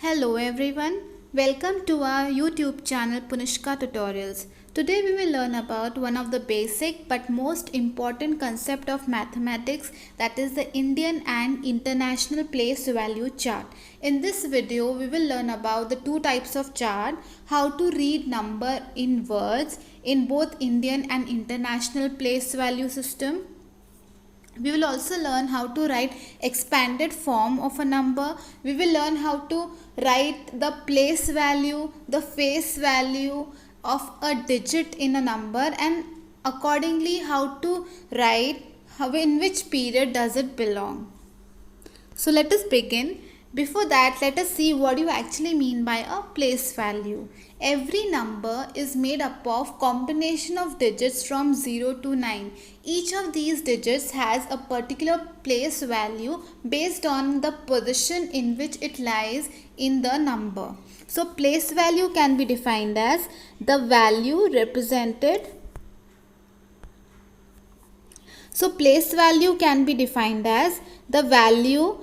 Hello everyone, welcome to our YouTube channel Punishka Tutorials. Today we will learn about one of the basic but most important concept of mathematics, that is the Indian and International Place Value Chart. In this video we will learn about the two types of chart, how to read number in words in both Indian and International Place Value system. We will also learn how to write expanded form of a number. We will learn how to write the place value, the face value of a digit in a number, and accordingly how to write in which period does it belong. So let us begin. Before that, let us see what you actually mean by a place value. Every number is made up of combination of digits from 0 to 9. Each of these digits has a particular place value based on the position in which it lies in the number. So place value can be defined as the value represented. So place value can be defined as the value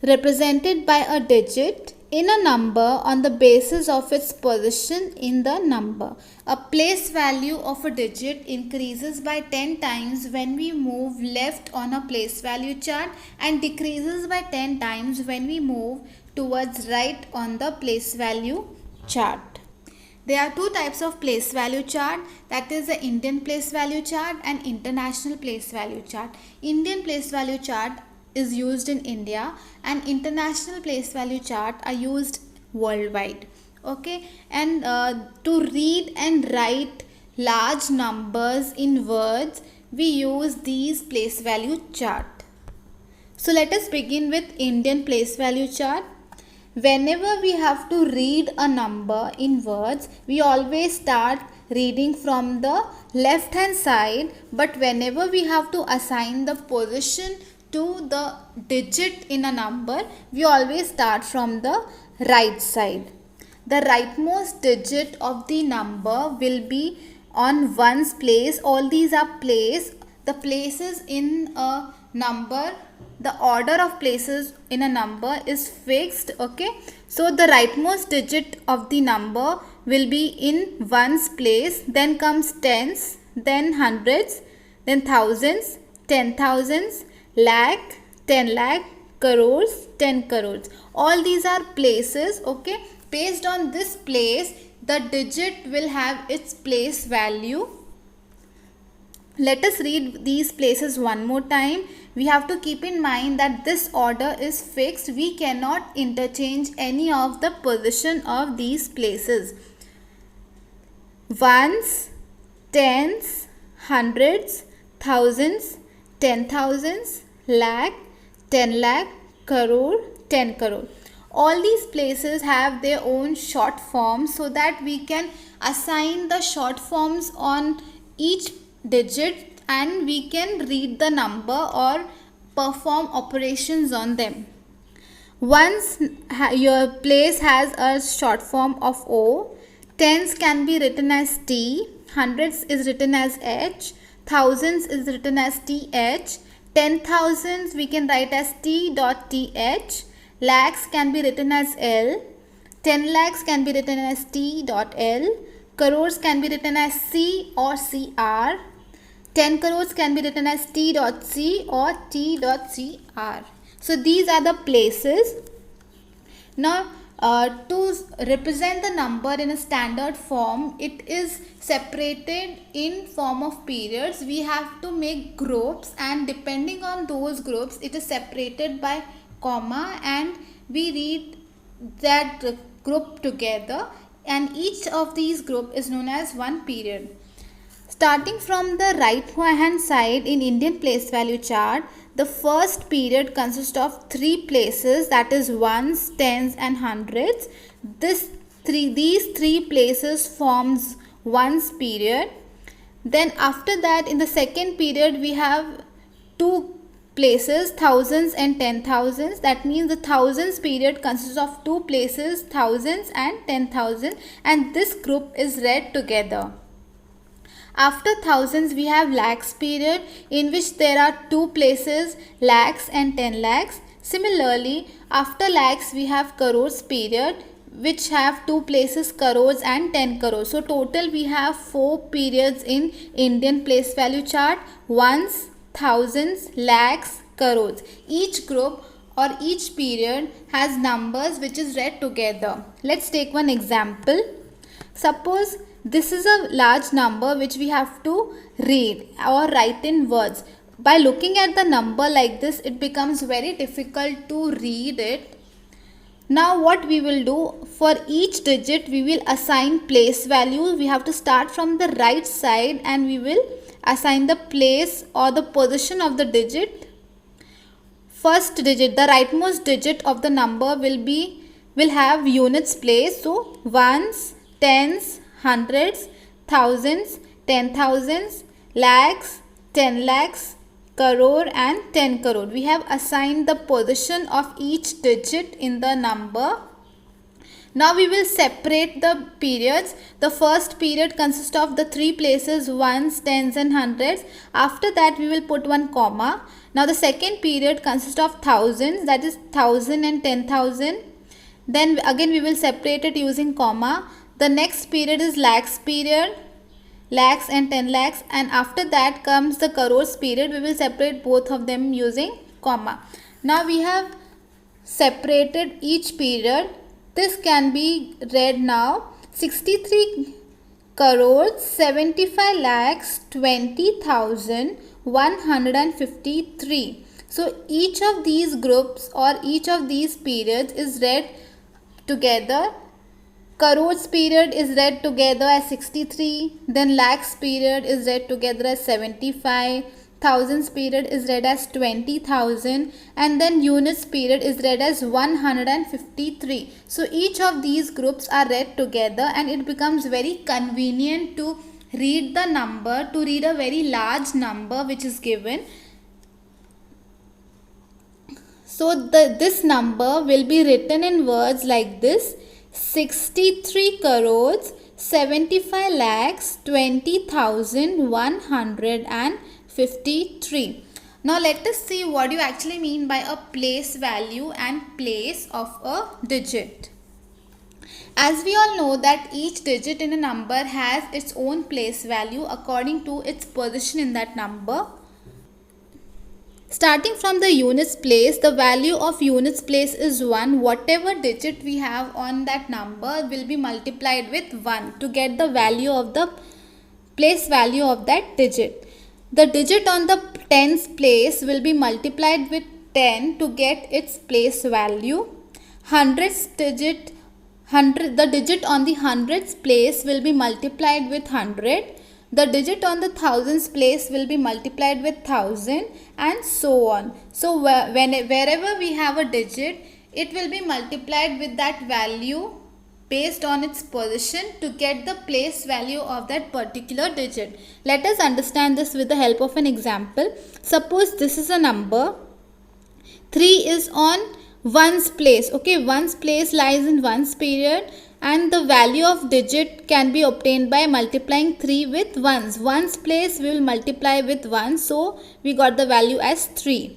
represented by a digit in a number on the basis of its position in the number. A place value of a digit increases by 10 times when we move left on a place value chart and decreases by 10 times when we move towards right on the place value chart. There are two types of place value chart, that is the Indian place value chart and International place value chart. Indian place value chart is used in India and International place value chart are used worldwide. Okay, and to read and write large numbers in words, we use these place value chart. So let us begin with Indian place value chart. Whenever we have to read a number in words, we always start reading from the left hand side, but whenever we have to assign the position to the digit in a number, we always start from the right side. The rightmost digit of the number will be on ones place. All these are place. The places in a number, the order of places in a number is fixed. Okay, so the rightmost digit of the number will be in ones place, then comes tens, then hundreds, then thousands, 10,000s, lakh, 10 lakh, crores, 10 crores. All these are places. Okay, based on this place, the digit will have its place value. Let us read these places one more time. We have to keep in mind that this order is fixed. We cannot interchange any of the position of these places. Ones, tens, hundreds, thousands, 10,000s, lakh, 10 lakh, crore, 10 crore. All these places have their own short forms so that we can assign the short forms on each digit and we can read the number or perform operations on them. Once your place has a short form of O, tens can be written as T, hundreds is written as H, thousands is written as TH, 10,000s we can write as T.TH, lakhs can be written as L, 10 lakhs can be written as T.L, crores can be written as C or CR, 10 crores can be written as T.C or T.CR. So these are the places. Now to represent the number in a standard form, it is separated in form of periods. We have to make groups, and depending on those groups it is separated by comma, and we read that group together, and each of these group is known as one period. Starting from the right hand side in Indian place value chart, the first period consists of three places, that is ones, tens and hundreds. These three places forms ones period. Then after that, in the second period we have two places, thousands and 10,000s. That means the thousands period consists of two places, thousands and 10,000, and this group is read together. After thousands we have lakhs period, in which there are two places, lakhs and 10 lakhs. Similarly, after lakhs we have crores period, which have two places, crores and 10 crores. So total we have 4 periods in Indian place value chart: ones, thousands, lakhs, crores. Each group or each period has numbers which is read together. Let's take one example. Suppose this is a large number which we have to read or write in words. By looking at the number like this, it becomes very difficult to read it. Now what we will do, for each digit we will assign place value. We have to start from the right side and we will assign the place or the position of the digit. First digit, the rightmost digit of the number will have units place. So ones, tens, hundreds, thousands, 10,000s, lakhs, 10 lakhs, crore and 10 crore. We have assigned the position of each digit in the number. Now we will separate the periods. The first period consists of the 3 places, ones, tens and hundreds. After that we will put one comma. Now the second period consists of thousands, that is 1000 and 10,000. Then again we will separate it using comma. The next period is lakhs period, lakhs and 10 lakhs, and after that comes the crores period. We will separate both of them using comma. Now we have separated each period. This can be read now: 63 crores 75 lakhs 20,153. So each of these groups or each of these periods is read together. Crores period is read together as 63, then lakhs period is read together as 75, thousands period is read as 20,000, and then units period is read as 153. So each of these groups are read together and it becomes very convenient to read the number, to read a very large number which is given. So this number will be written in words like this: 63 crores 75 lakhs 20,153. Now let us see what you actually mean by a place value and place of a digit. As we all know that each digit in a number has its own place value according to its position in that number. Starting from the units place, the value of units place is 1. Whatever digit we have on that number will be multiplied with 1 to get the value of the place value of that digit. The digit on the tens place will be multiplied with 10 to get its place value. The digit on the hundreds place will be multiplied with 100. The digit on the thousands place will be multiplied with 1000, and so on. So wherever we have a digit, it will be multiplied with that value based on its position to get the place value of that particular digit. Let us understand this with the help of an example. Suppose this is a number. 3 is on ones place. Okay, ones place lies in ones period, and the value of digit can be obtained by multiplying 3 with ones. Ones place we will multiply with 1, so we got the value as 3.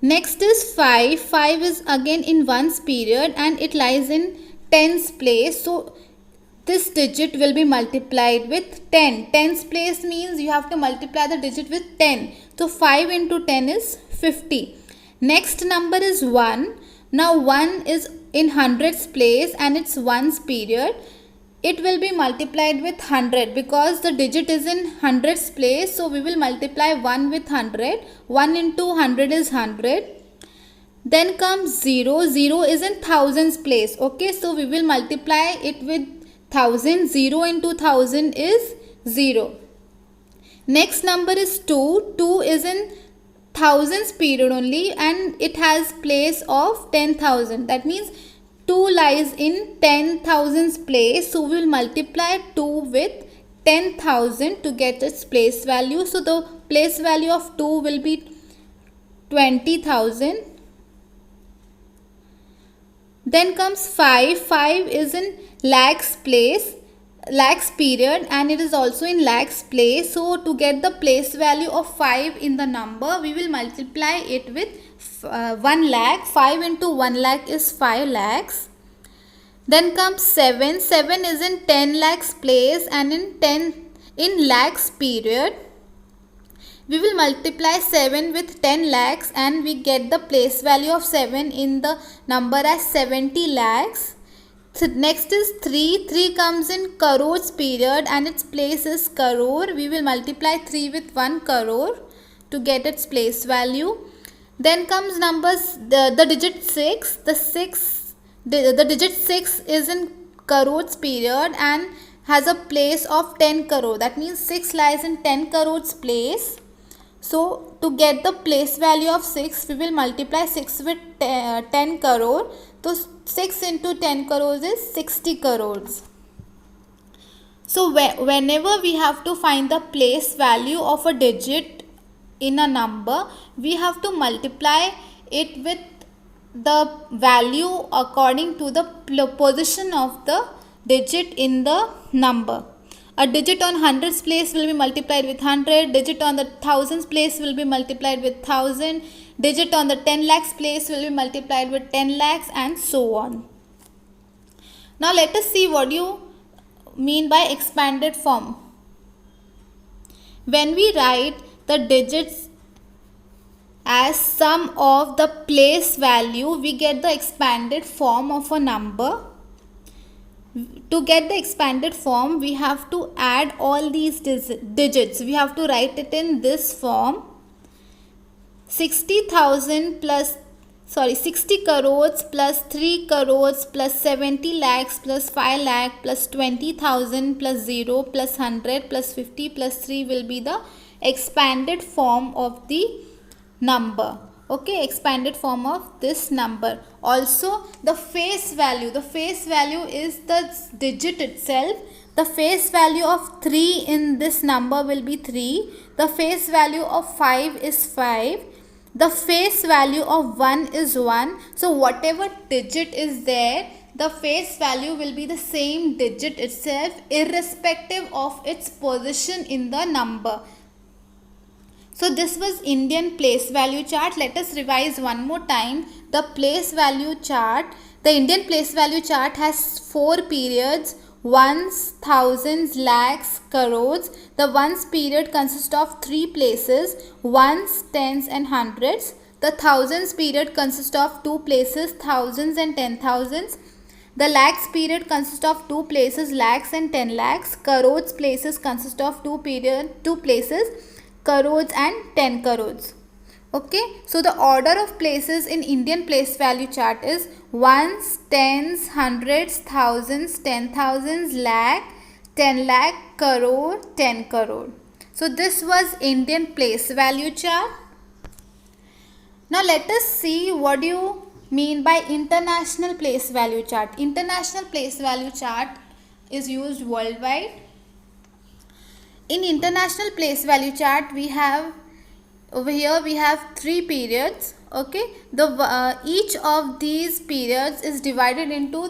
Next is 5. 5 is again in ones period and it lies in tens place, so this digit will be multiplied with 10. Tens place means you have to multiply the digit with 10. So 5 into 10 is 50. Next number is 1. Now 1 is in hundreds place and it's ones period. It will be multiplied with 100 because the digit is in hundreds place. So we will multiply 1 with 100. 1 into 100 is 100. Then comes 0. 0 is in thousands place. Okay, so we will multiply it with 1000. 0 into 1000 is 0. Next number is 2. 2 is in thousands period only and it has place of 10,000. That means 2 lies in 10,000's place. So we will multiply 2 with 10,000 to get its place value. So the place value of 2 will be 20,000. Then comes 5. 5 is in lakhs place, lakhs period, and it is also in lakhs place. So to get the place value of 5 in the number, we will multiply it with 1 lakh. 5 into 1 lakh is 5 lakhs. Then comes 7. 7 is in 10 lakhs place and in lakhs period. We will multiply 7 with 10 lakhs and we get the place value of 7 in the number as 70 lakhs. Next is 3. 3 comes in crores period and its place is crore. We will multiply 3 with 1 crore to get its place value. Then comes numbers, the digit 6. The digit 6 is in crores period and has a place of 10 crore. That means 6 lies in 10 crores place. So to get the place value of 6, we will multiply 6 with 10 crore. So 6 into 10 crores is 60 crores. So whenever we have to find the place value of a digit in a number, we have to multiply it with the value according to the position of the digit in the number. A digit on hundreds place will be multiplied with 100, digit on the thousands place will be multiplied with 1000, digit on the 10 lakhs place will be multiplied with 10 lakhs and so on. Now let us see what you mean by expanded form. When we write the digits as sum of the place value, we get the expanded form of a number. To get the expanded form, we have to add all these digits. We have to write it in this form. 60 crores plus 3 crores plus 70 lakhs plus 5 lakh plus 20,000 plus 0 plus 100 plus 50 plus 3 will be the expanded form of the number. Okay, expanded form of this number. Also the face value is the digit itself. The face value of 3 in this number will be 3. The face value of 5 is 5. The face value of 1 is 1. So whatever digit is there, the face value will be the same digit itself irrespective of its position in the number. So this was Indian place value chart. Let us revise one more time. The place value chart, the Indian place value chart has 4 periods: ones, thousands, lakhs, crores. The ones period consists of 3 places: ones, tens and hundreds. The thousands period consists of 2 places: thousands and 10,000s. The lakhs period consists of 2 places: lakhs and 10 lakhs. Crores places consist of 2 places: crores and 10 crores. Okay, so the order of places in Indian place value chart is ones, tens, hundreds, thousands, 10,000s, lakh, 10 lakh, crore, 10 crore. So this was Indian place value chart. Now let us see what do you mean by international place value chart. International place value chart is used worldwide. In international place value chart, we have over here we have 3 periods. Okay, each of these periods is divided into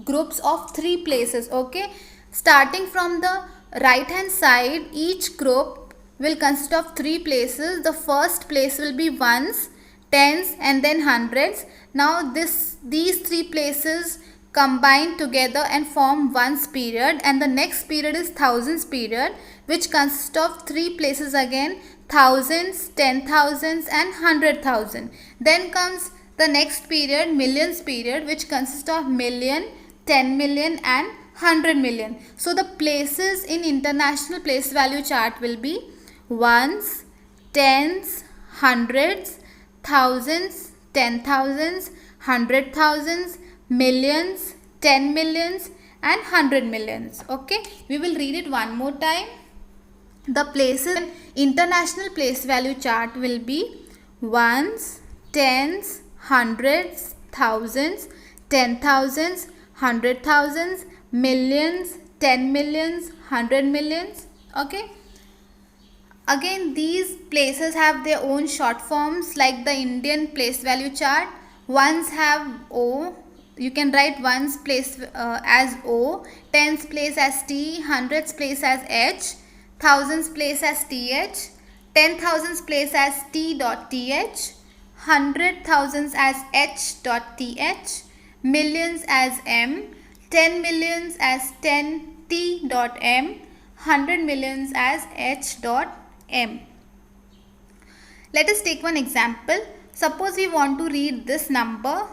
groups of 3 places. Okay, starting from the right hand side, each group will consist of 3 places. The first place will be ones, tens and then hundreds. Now these 3 places combine together and form ones period, and the next period is thousands period, which consists of 3 places again: thousands, 10,000s and 100,000. Then comes the next period, millions period, which consists of million, 10 million and 100 million. So the places in international place value chart will be ones, tens, hundreds, thousands, 10,000s, 100,000s, millions, 10 millions and 100 millions. Okay, we will read it one more time. The places in international place value chart will be ones, tens, hundreds, thousands, 10,000s, 100,000s, millions, 10 millions, 100 millions. Okay, again these places have their own short forms like the Indian place value chart. Ones have O. You can write ones place as O, tens place as T, hundreds place as H, thousands place as TH, 10,000s place as T.TH, 100 thousands as h.th, millions as m, 10 millions as 10t.m, 100 millions as h.m. Let us take one example. Suppose we want to read this number.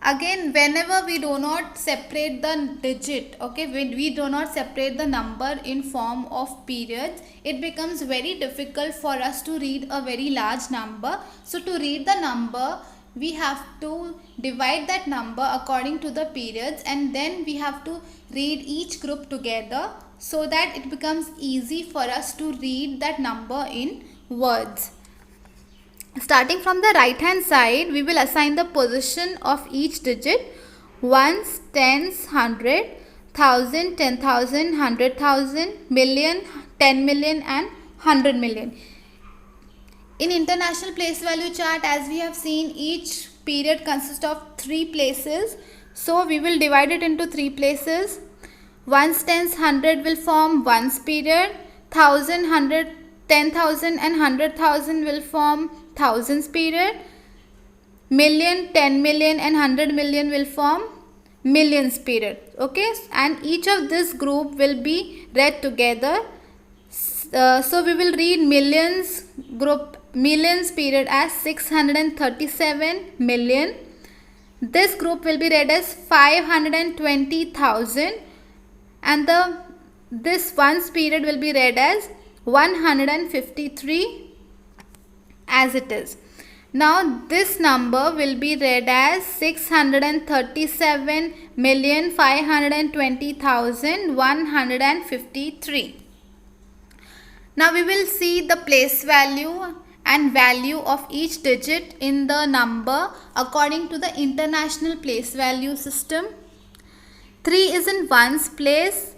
Again, whenever we do not separate the digit, okay, when we do not separate the number in form of periods, it becomes very difficult for us to read a very large number. So to read the number, we have to divide that number according to the periods, and then we have to read each group together so that it becomes easy for us to read that number in words. Starting from the right hand side, we will assign the position of each digit: ones, tens, 100, 1000, 10,000, 100,000, million, 10 million and 100 million. In international place value chart, as we have seen, each period consists of 3 places. So we will divide it into 3 places. Ones, tens, 100 will form ones period. 1000, 100, 10,000 and 100,000 will form thousands period. Million, 10 million and 100 million will form millions period. Okay, and each of this group will be read together. So we will read millions group, millions period as 637 million. This group will be read as 520,000, and this ones period will be read as 153 as it is. Now this number will be read as 637,520,153. Now we will see the place value and value of each digit in the number according to the international place value system. 3 is in ones place.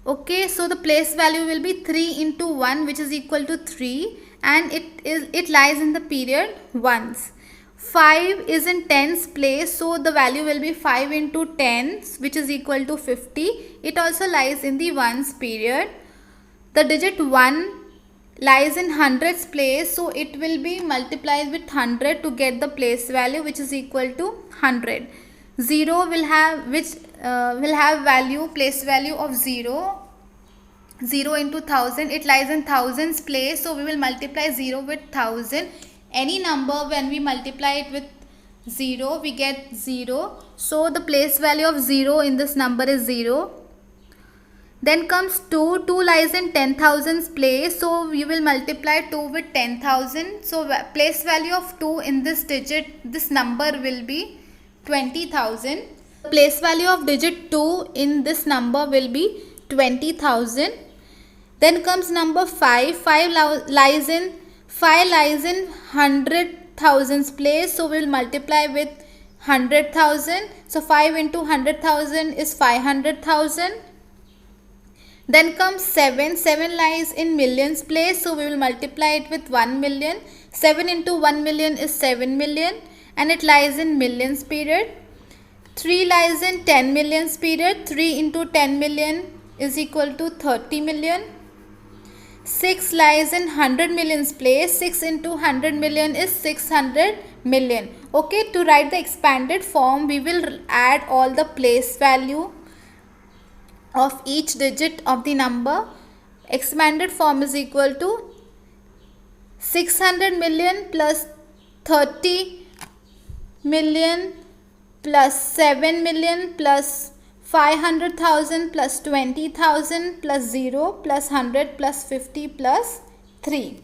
Okay, so the place value will be 3 into 1, which is equal to 3, and it lies in the period ones. 5 is in tens place, so the value will be 5 into tens, which is equal to 50. It also lies in the ones period. The digit 1 lies in hundreds place, so it will be multiplied with 100 to get the place value, which is equal to 100. 0 will have value, place value of 0. 0 into 1000, it lies in thousands place, so we will multiply 0 with 1000. Any number, when we multiply it with 0, we get 0. So the place value of 0 in this number is 0. Then comes 2. 2 lies in 10,000's place, so we will multiply 2 with 10,000. So place value of 2 in this digit, this number will be 20,000. The place value of digit 2 in this number will be 20,000. Then comes number 5. 5 lies in 100,000's place, so we will multiply with 100,000. So 5 into 100,000 is 500,000. Then comes 7. 7 lies in millions place, so we will multiply it with 1 million. 7 into 1 million is 7 million, and it lies in millions period. 3 lies in 10 millions period. 3 into 10 million is equal to 30 million. 6 lies in 100 millions place. 6 into 100 million is 600 million. Okay, to write the expanded form, we will add all the place value of each digit of the number. Expanded form is equal to 600 million plus 30 million plus 7 million plus 500,000 plus 20,000 plus 0 plus 100 plus 50 plus 3.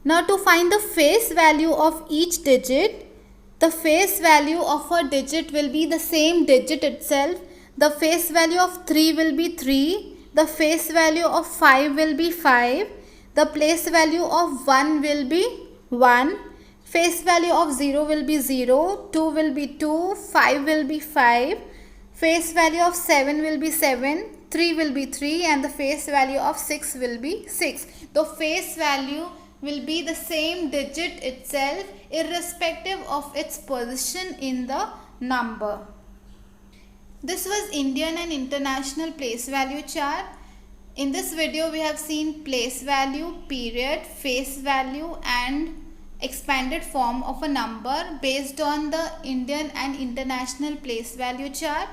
Now to find the face value of each digit, the face value of a digit will be the same digit itself. The face value of 3 will be 3. The face value of 5 will be 5. The place value of 1 will be 1. Face value of 0 will be 0. 2 will be 2. 5 will be 5. Face value of 7 will be 7. 3 will be 3. And the face value of 6 will be 6. The face value will be the same digit itself, irrespective of its position in the number. This was Indian and international place value chart. In this video we have seen place value, period, face value and expanded form of a number based on the Indian and international place value chart.